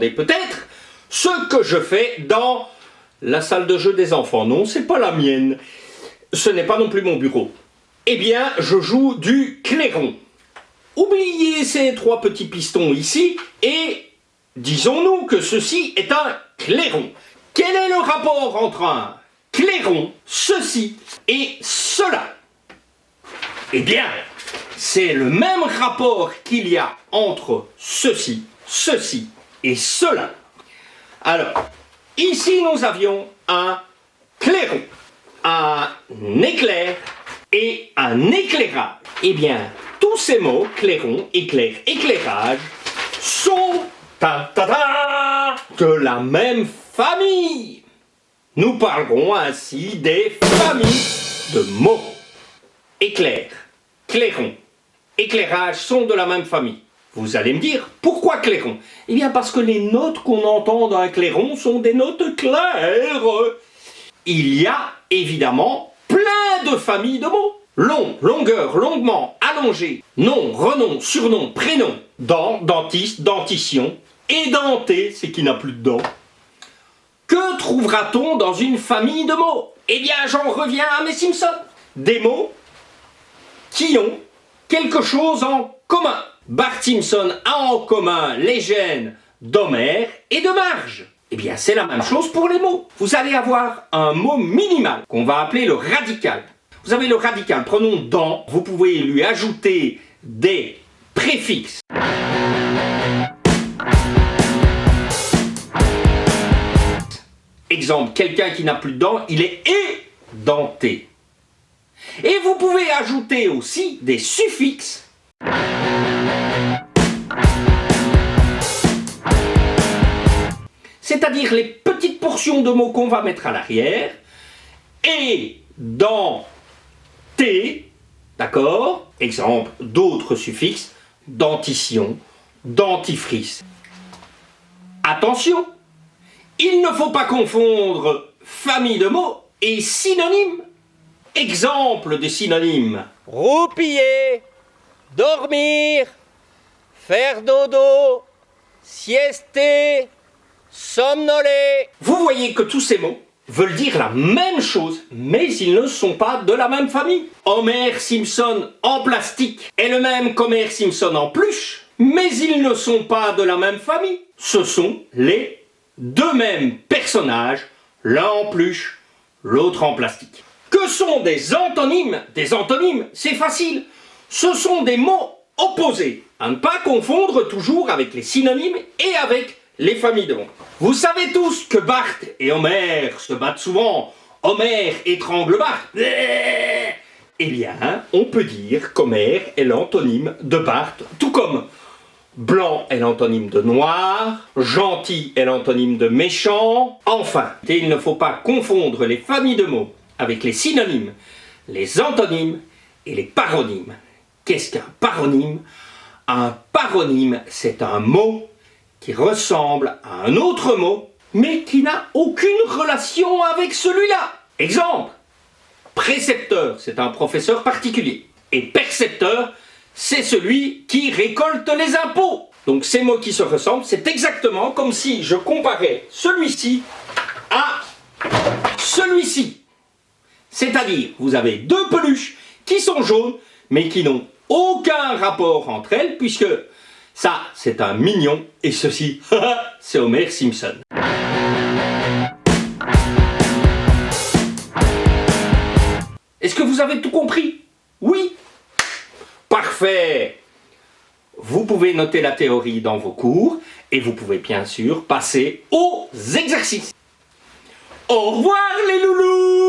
demandez peut-être ce que je fais dans la salle de jeu des enfants. Non, c'est pas la mienne. Ce n'est pas non plus mon bureau. Eh bien, je joue du clairon. Oubliez ces 3 petits pistons ici et disons-nous que ceci est un clairon. Quel est le rapport entre un clairon, ceci et cela? Eh bien, c'est le même rapport qu'il y a entre ceci, ceci et cela. Alors, ici nous avions un clairon, un éclair et un éclairage. Eh bien, tous ces mots, clairon, éclair, éclairage, sont de la même famille. Nous parlerons ainsi des familles de mots. Éclair, clairon, éclairage sont de la même famille. Vous allez me dire, pourquoi clairon? Eh bien parce que les notes qu'on entend dans un clairon sont des notes claires. Il y a évidemment plein de familles de mots. Long, longueur, longuement, allongé, nom, renom, surnom, prénom, dent, dentiste, dentition, édenté, c'est qui n'a plus de dents. Que trouvera-t-on dans une famille de mots? Eh bien, j'en reviens à mes Simpsons. Des mots qui ont quelque chose en commun. Bart Simpson a en commun les gènes d'Homer et de Marge. Eh bien, c'est la même chose pour les mots. Vous allez avoir un mot minimal qu'on va appeler le radical. Vous avez le radical, prenons dans, vous pouvez lui ajouter des préfixes. Exemple, quelqu'un qui n'a plus de dents, il est édenté. Et vous pouvez ajouter aussi des suffixes. C'est-à-dire les petites portions de mots qu'on va mettre à l'arrière. Et dans T, d'accord? Exemple, d'autres suffixes, dentition, dentifrice. Attention, il ne faut pas confondre famille de mots et synonymes. Exemple des synonymes. Roupiller, dormir, faire dodo, siester, somnoler. Vous voyez que tous ces mots veulent dire la même chose, mais ils ne sont pas de la même famille. Homer Simpson en plastique est le même qu'Homer Simpson en peluche, mais ils ne sont pas de la même famille. Ce sont les deux mêmes personnages, l'un en peluche, l'autre en plastique. Que sont des antonymes? Des antonymes, c'est facile. Ce sont des mots opposés, à ne pas confondre toujours avec les synonymes et avec les familles de mots. Vous savez tous que Bart et Homer se battent souvent. Homer étrangle Bart. Eh bien, on peut dire qu'Homer est l'antonyme de Bart, tout comme blanc est l'antonyme de noir, gentil est l'antonyme de méchant. Enfin, il ne faut pas confondre les familles de mots avec les synonymes, les antonymes et les paronymes. Qu'est-ce qu'un paronyme? Un paronyme, c'est un mot qui ressemble à un autre mot, mais qui n'a aucune relation avec celui-là. Exemple, précepteur, c'est un professeur particulier. Et percepteur, c'est celui qui récolte les impôts. Donc ces mots qui se ressemblent, c'est exactement comme si je comparais celui-ci à celui-ci. C'est-à-dire, vous avez deux peluches qui sont jaunes, mais qui n'ont aucun rapport entre elles, puisque ça, c'est un mignon, et ceci, c'est Homer Simpson. Est-ce que vous avez tout compris? Oui? Parfait! Vous pouvez noter la théorie dans vos cours, et vous pouvez bien sûr passer aux exercices. Au revoir les loulous!